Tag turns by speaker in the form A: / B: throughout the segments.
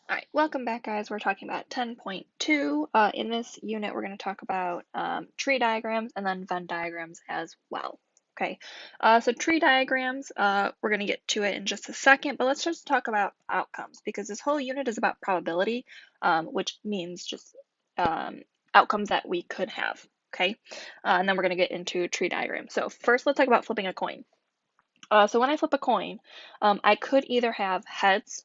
A: All right, welcome back, guys. We're talking about 10.2. In this unit, we're going to talk about tree diagrams and then Venn diagrams as well. Okay, so tree diagrams, we're going to get to it in just a second, but let's just talk about outcomes because this whole unit is about probability, which means just outcomes that we could have. Okay, and then we're going to get into tree diagrams. So first, let's talk about flipping a coin. So when I flip a coin, I could either have heads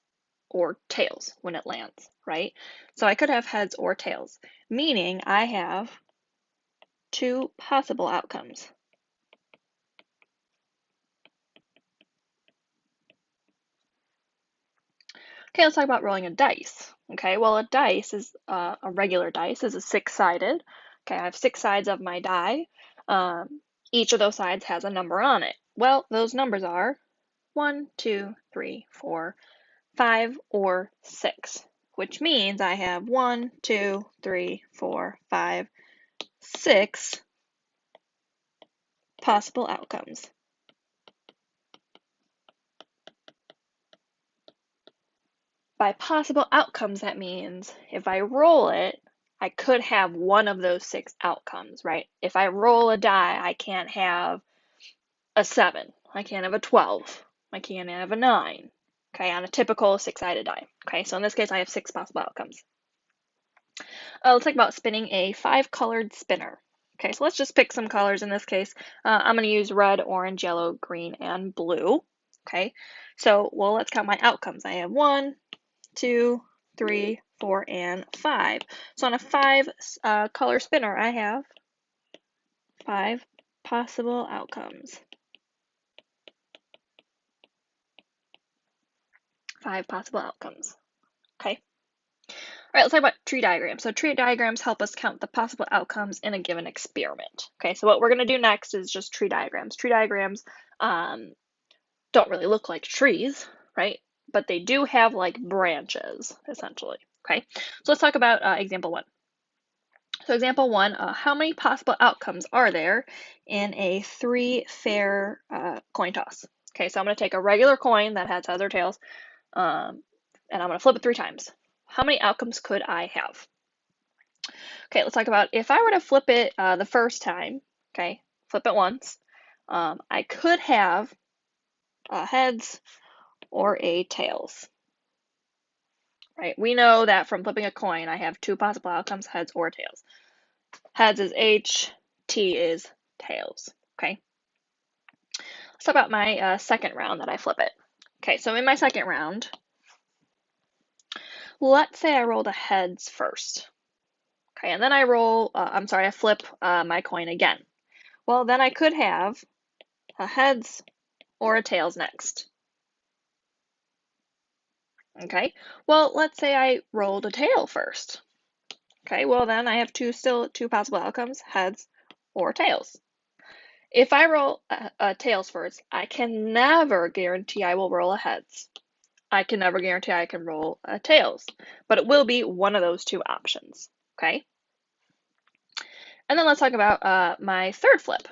A: or tails when it lands, right? So I could have heads or tails, meaning I have two possible outcomes. Okay, let's talk about rolling a dice. Okay, well, a dice is a regular dice is a six-sided. Okay, I have six sides of my die. Each of those sides has a number on it. Well, those numbers are 1, 2, 3, 4, 5, or 6, which means I have 1, 2, 3, 4, 5, 6 possible outcomes. By possible outcomes, that means if I roll it, I could have one of those six outcomes, right? If I roll a die, I can't have a 7. I can't have a 12. I can't have a 9. Okay, on a typical six-sided die. Okay, so in this case, I have six possible outcomes. Let's talk about spinning a 5-colored spinner. Okay, so let's just pick some colors in this case. I'm going to use red, orange, yellow, green, and blue. Okay, so, well, let's count my outcomes. I have 1, 2, 3, 4, and 5. So on a 5-color spinner, I have 5 possible outcomes. 5 possible outcomes. Okay. All right, let's talk about tree diagrams. So tree diagrams help us count the possible outcomes in a given experiment. Okay, so what we're going to do next is just tree diagrams. Tree diagrams don't really look like trees, right? But they do have like branches, essentially. Okay, so let's talk about example 1. So example 1, how many possible outcomes are there in a 3-fair coin toss? Okay, so I'm going to take a regular coin that has heads or tails, and I'm going to flip it 3 times. How many outcomes could I have? Okay, let's talk about if I were to flip it the first time, okay, flip it once, I could have heads or a tails, right? We know that from flipping a coin, I have 2 possible outcomes, heads or tails. Heads is H, T is tails, okay? Let's talk about my second round that I flip it. Okay, so in my second round, let's say I rolled a heads first. Okay, and then I flip my coin again. Well, then I could have a heads or a tails next. Okay, well, let's say I rolled a tail first. Okay, well, then I have still two possible outcomes, heads or tails. If I roll a tails first, I can never guarantee I will roll a heads. I can never guarantee I can roll a tails, but it will be one of those two options, okay? And then let's talk about my third flip.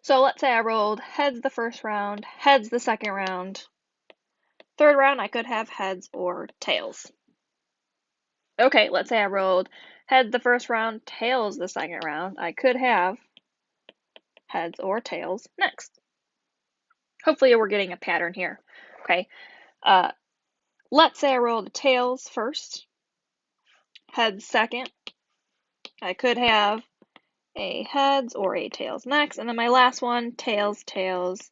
A: So let's say I rolled heads the first round, heads the second round. Third round, I could have heads or tails. Okay, let's say I rolled heads the first round, tails the second round. I could have heads or tails next. Hopefully we're getting a pattern here, okay? Uh, let's say I rolled tails first, heads second. I could have a heads or a tails next. And then my last one, tails, tails.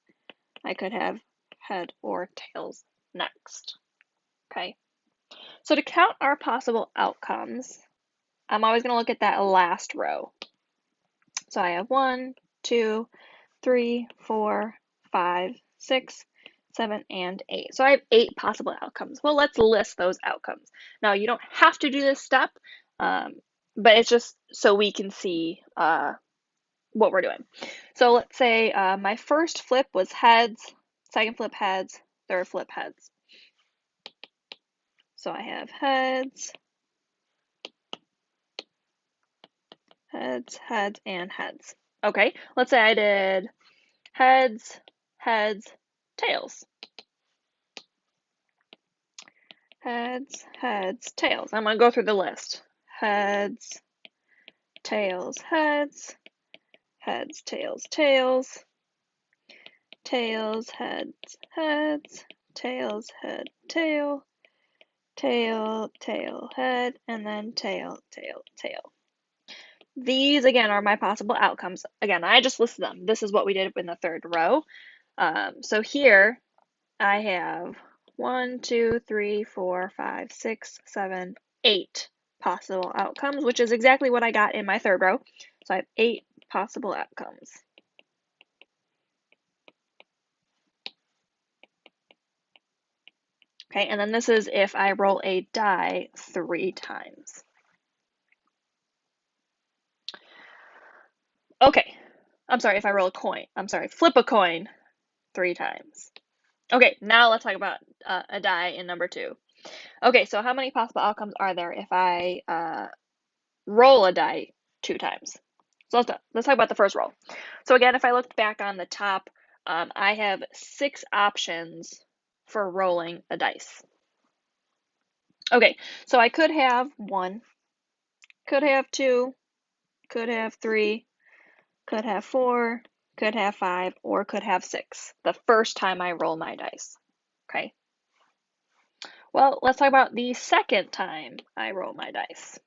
A: I could have head or tails next. Okay. So to count our possible outcomes, I'm always going to look at that last row. So I have 1, 2, 3, 4, 5, 6, 7, and 8. So I have 8 possible outcomes. Well, let's list those outcomes. Now, you don't have to do this step, but it's just so we can see what we're doing. So let's say my first flip was heads, second flip heads, third flip heads. So I have heads, heads, heads, and heads. Okay, let's say I did heads, heads, tails. heads, heads, tails. I'm going to go through the list. Heads, tails, heads, heads, tails, tails, tails, heads, heads, tails, head, tail, tail, tail, head, and then tail, tail, tail. These, again, are my possible outcomes. Again, I just listed them. This is what we did in the third row. So here I have 1, 2, 3, 4, 5, 6, 7, 8 possible outcomes, which is exactly what I got in my third row. So I have 8 possible outcomes. Okay, and then this is if I roll a die 3 times. Okay, I'm sorry, if I roll a coin. I'm sorry, flip a coin 3 times. Okay, now let's talk about a die in number 2. Okay, so how many possible outcomes are there if I roll a die 2 times? So let's talk about the first roll. So again, if I looked back on the top, I have 6 options for rolling a dice. Okay, so I could have 1, could have 2, could have 3, could have 4, could have 5, or could have 6 the first time I roll my dice. Okay. Well, let's talk about the second time I roll my dice.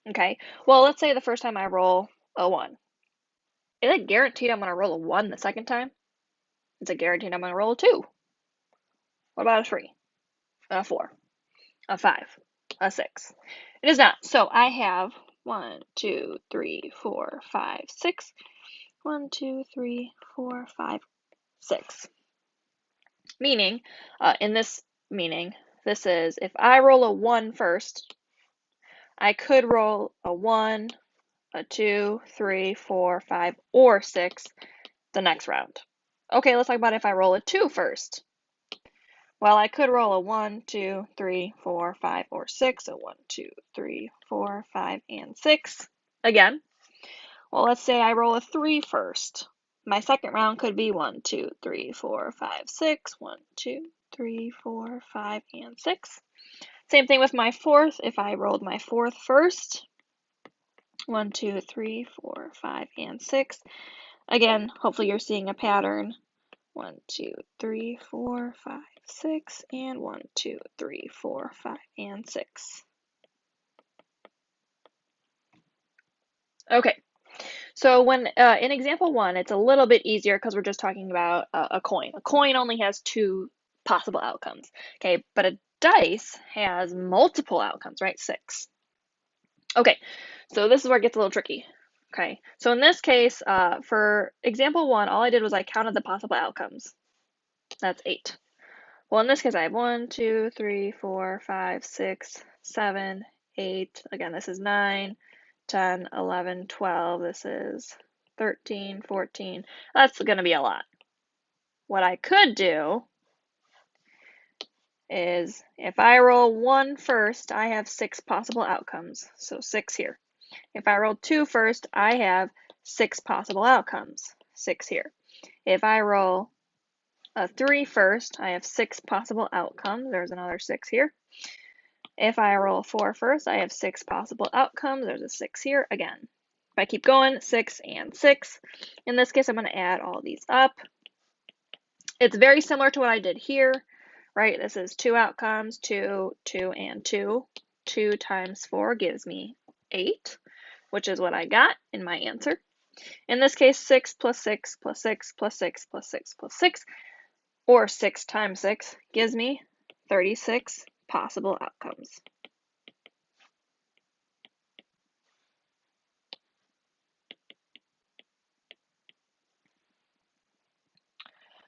A: Okay. Well, let's say the first time I roll a 1. Is it guaranteed I'm going to roll a 1 the second time? Is it guaranteed I'm going to roll a 2? What about a 3? A 4? A 5? A 6? It is not. So I have 1, 2, 3, 4, 5, 6. 1, 2, 3, 4, 5, 6. Meaning, this is if I roll a 1 first, I could roll a 1, a 2, 3, 4, 5, or 6 the next round. Okay, let's talk about if I roll a 2 first. Well, I could roll a 1, 2, 3, 4, 5, or 6. A 1, 2, 3, 4, 5, and 6. Again. Well, let's say I roll a 3 first. My second round could be 1, 2, 3, 4, 5, 6. 1, 2, 3, 4, 5, and 6. Same thing with my fourth. If I rolled my fourth first, 1, 2, 3, 4, 5, and 6. Again, hopefully you're seeing a pattern. 1, 2, 3, 4, 5, 6, and 1, 2, 3, 4, 5, and 6. Okay, so when in example 1, it's a little bit easier because we're just talking about a coin. A coin only has 2 possible outcomes, okay, but a dice has multiple outcomes, right? 6. Okay, so this is where it gets a little tricky. Okay, so in this case, for example 1, all I did was I counted the possible outcomes. That's 8. Well, in this case, I have 1, 2, 3, 4, 5, 6, 7, 8. Again, this is 9, 10, 11, 12. This is 13, 14. That's going to be a lot. What I could do is if I roll 1 first, I have 6 possible outcomes. So 6 here. If I roll 2 first, I have 6 possible outcomes. 6 here. If I roll a 3 first, I have 6 possible outcomes. There's another 6 here. If I roll a 4 first, I have 6 possible outcomes. There's a 6 here again. If I keep going, 6 and 6. In this case, I'm going to add all these up. It's very similar to what I did here, right? This is 2 outcomes, 2, 2, and 2. 2 times 4 gives me 8, which is what I got in my answer. In this case, 6 plus 6 plus 6 plus 6 plus 6 plus 6, or 6 times 6, gives me 36 possible outcomes.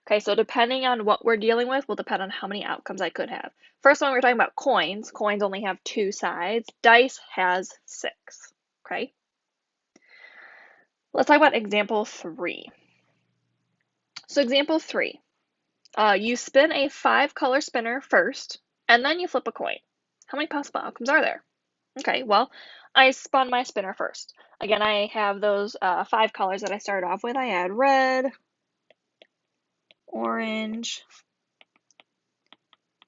A: Okay, so depending on what we're dealing with will depend on how many outcomes I could have. First one, we're talking about coins. Coins only have 2 sides. Dice has 6, okay? Let's talk about example 3. So example 3, you spin a 5-color spinner first, and then you flip a coin. How many possible outcomes are there? Okay, well, I spun my spinner first. Again, I have those 5 colors that I started off with. I had red, orange,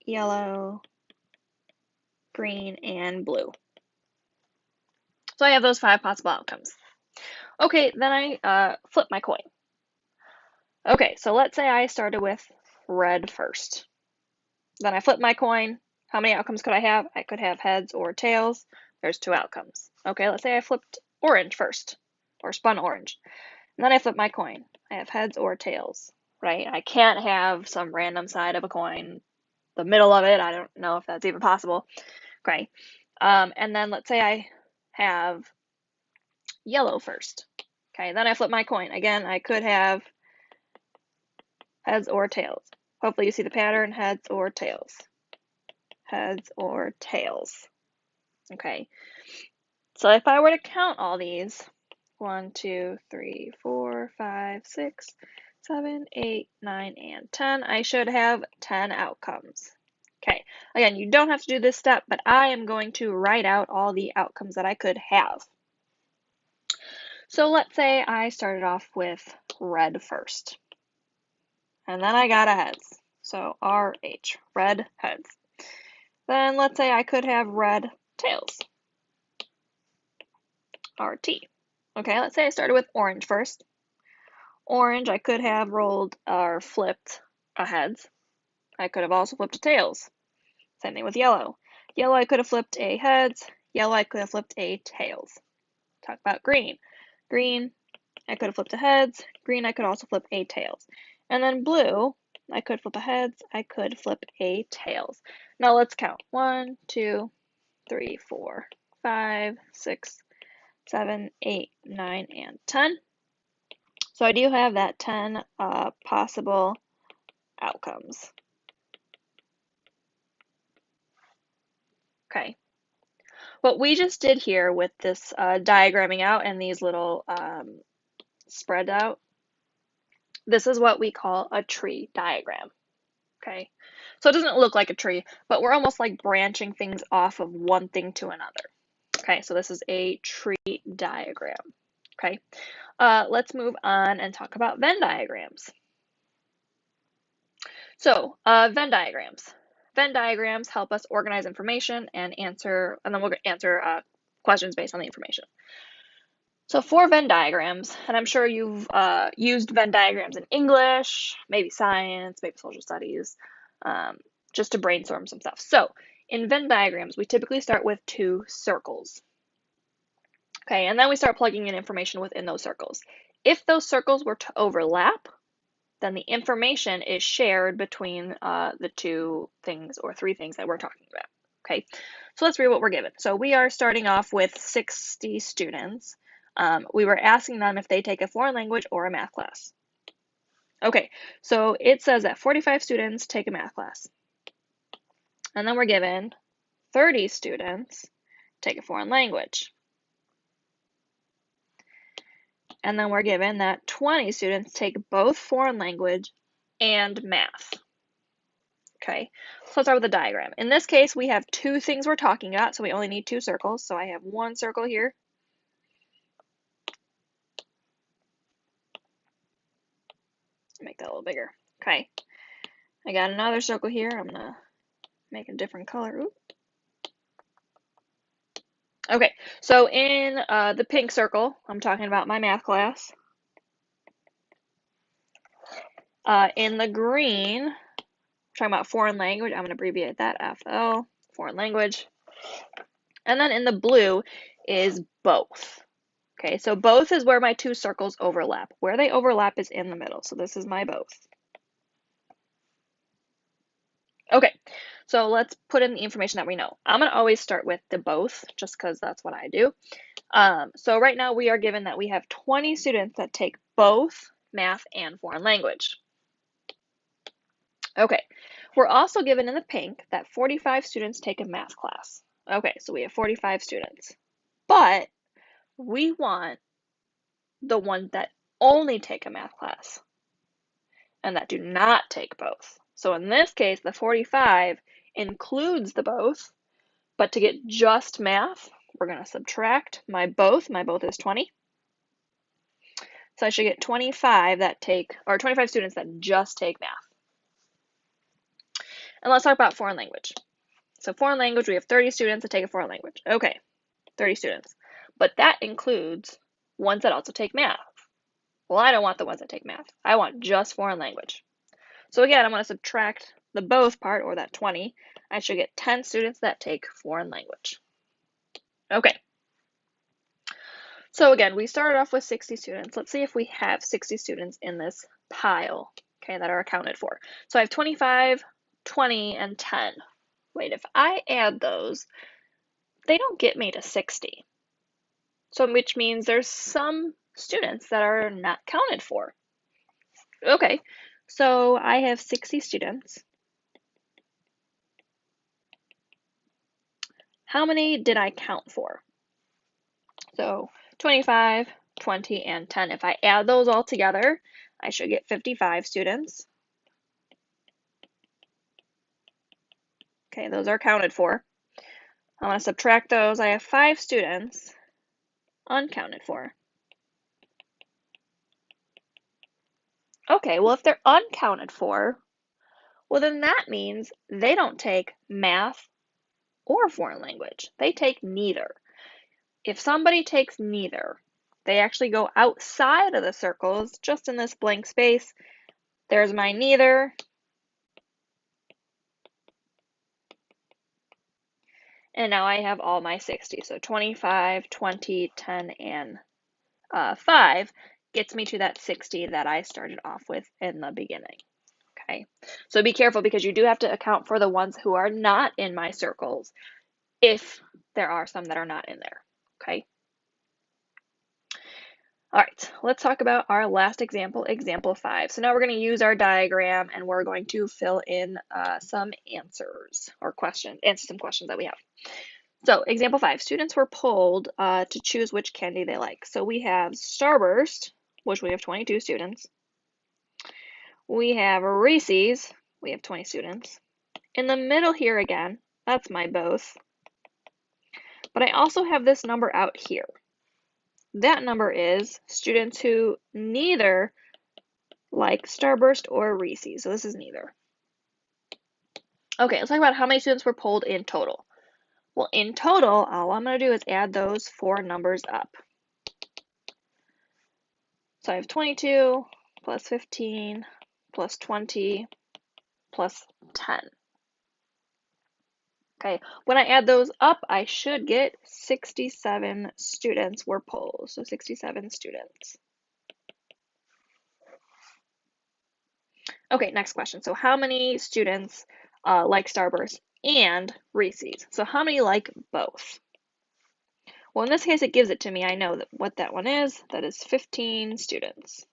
A: yellow, green, and blue. So I have those 5 possible outcomes. Okay, then I flip my coin. Okay, so let's say I started with red first. Then I flip my coin. How many outcomes could I have? I could have heads or tails. There's 2 outcomes. Okay, let's say I flipped orange first, or spun orange. And then I flip my coin. I have heads or tails, right? I can't have some random side of a coin, the middle of it. I don't know if that's even possible. Okay. And then let's say I have yellow first. Okay, then I flip my coin. Again, I could have heads or tails. Hopefully you see the pattern, heads or tails. Heads or tails. Okay. So if I were to count all these, 1, 2, 3, 4, 5, 6, 7, 8, 9, and 10, I should have 10 outcomes. Okay, again, you don't have to do this step, but I am going to write out all the outcomes that I could have. So let's say I started off with red first, and then I got a heads. So RH, red heads. Then let's say I could have red tails. RT. Okay, let's say I started with orange first. Orange, I could have rolled or flipped a heads. I could have also flipped a tails. Same thing with yellow. Yellow, I could have flipped a heads. Yellow, I could have flipped a tails. Talk about green. Green, I could have flipped a heads. Green, I could also flip a tails. And then blue, I could flip a heads. I could flip a tails. Now let's count. 1, 2, 3, 4, 5, 6, 7, 8, 9, and 10. So I do have that 10 possible outcomes. Okay. What we just did here with this diagramming out and these little spread out, this is what we call a tree diagram. Okay. So it doesn't look like a tree, but we're almost like branching things off of one thing to another. Okay, so this is a tree diagram. Okay. Let's move on and talk about Venn diagrams. So, Venn diagrams. Venn diagrams help us organize information and then we'll answer questions based on the information. So for Venn diagrams, and I'm sure you've used Venn diagrams in English, maybe science, maybe social studies, just to brainstorm some stuff. So in Venn diagrams, we typically start with 2 circles. Okay, and then we start plugging in information within those circles. If those circles were to overlap, then the information is shared between the 2 things or 3 things that we're talking about. Okay, so let's read what we're given. So we are starting off with 60 students. We were asking them if they take a foreign language or a math class. Okay, so it says that 45 students take a math class. And then we're given 30 students take a foreign language. And then we're given that 20 students take both foreign language and math. Okay, so let's start with the diagram. In this case, we have 2 things we're talking about, so we only need 2 circles. So I have 1 circle here. Make that a little bigger. Okay, I got another circle here. I'm gonna make a different color. Ooh. Okay, so in the pink circle, I'm talking about my math class. In the green, I'm talking about foreign language. I'm going to abbreviate that FL, foreign language. And then in the blue is both. Okay, so both is where my 2 circles overlap. Where they overlap is in the middle. So this is my both. Okay, so let's put in the information that we know. I'm going to always start with the both, just because that's what I do. So right now we are given that we have 20 students that take both math and foreign language. Okay, we're also given in the pink that 45 students take a math class. Okay, so we have 45 students. But we want the ones that only take a math class and that do not take both. So in this case, the 45 includes the both, but to get just math, we're going to subtract my both. My both is 20. So I should get 25 students that just take math. And let's talk about foreign language. So foreign language, we have 30 students that take a foreign language. Okay, 30 students. But that includes ones that also take math. Well, I don't want the ones that take math. I want just foreign language. So again, I'm going to subtract the both part, or that 20. I should get 10 students that take foreign language. Okay. So again, we started off with 60 students. Let's see if we have 60 students in this pile, okay, that are accounted for. So I have 25, 20, and 10. Wait, if I add those, they don't get me to 60. So which means there's some students that are not counted for. Okay, so I have 60 students. How many did I count for? So 25, 20, and 10. If I add those all together, I should get 55 students. Okay, those are counted for. I'm going to subtract those. I have 5 students uncounted for. Okay, well, if they're uncounted for, well, then that means they don't take math or foreign language. They take neither. If somebody takes neither, they actually go outside of the circles, just in this blank space. There's my neither. And now I have all my 60. So 25, 20, 10, and 5 gets me to that 60 that I started off with in the beginning. Okay, so be careful because you do have to account for the ones who are not in my circles if there are some that are not in there. Okay. All right, let's talk about our last example, example 5. So now we're going to use our diagram and we're going to fill in some answers or answer some questions that we have. So example 5, students were polled to choose which candy they like. So we have Starburst, which we have 22 students. We have Reese's, we have 20 students. In the middle here again, that's my both. But I also have this number out here. That number is students who neither like Starburst or Reese's. So this is neither. Okay, let's talk about how many students were polled in total. Well, in total, all I'm going to do is add those 4 numbers up. So I have 22 plus 15 plus 20 plus 10. Okay, when I add those up, I should get 67 students were polled. So 67 students. Okay, next question. So how many students like Starburst and Reese's? So how many like both? Well, in this case, it gives it to me. I know what that one is. That is 15 students.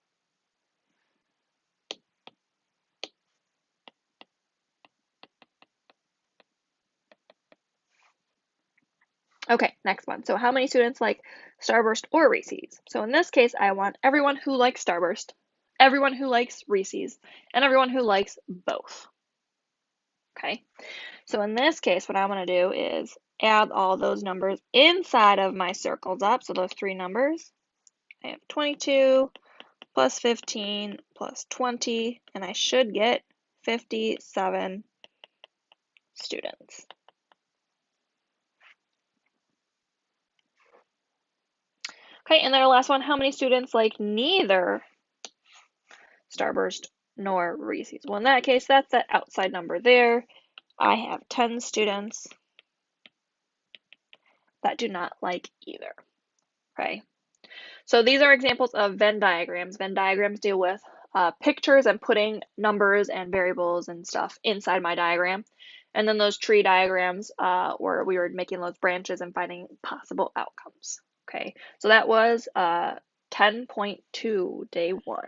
A: Okay, next one. So how many students like Starburst or Reese's? So in this case, I want everyone who likes Starburst, everyone who likes Reese's, and everyone who likes both. Okay, so in this case, what I'm going to do is add all those numbers inside of my circles up. So those 3 numbers. I have 22 plus 15 plus 20, and I should get 57 students. Okay, and then our last one, how many students like neither Starburst nor Reese's? Well, in that case, that's that outside number there. I have 10 students that do not like either. Okay, so these are examples of Venn diagrams. Venn diagrams deal with pictures and putting numbers and variables and stuff inside my diagram. And then those tree diagrams where we were making those branches and finding possible outcomes. Okay, so that was 10.2, day 1.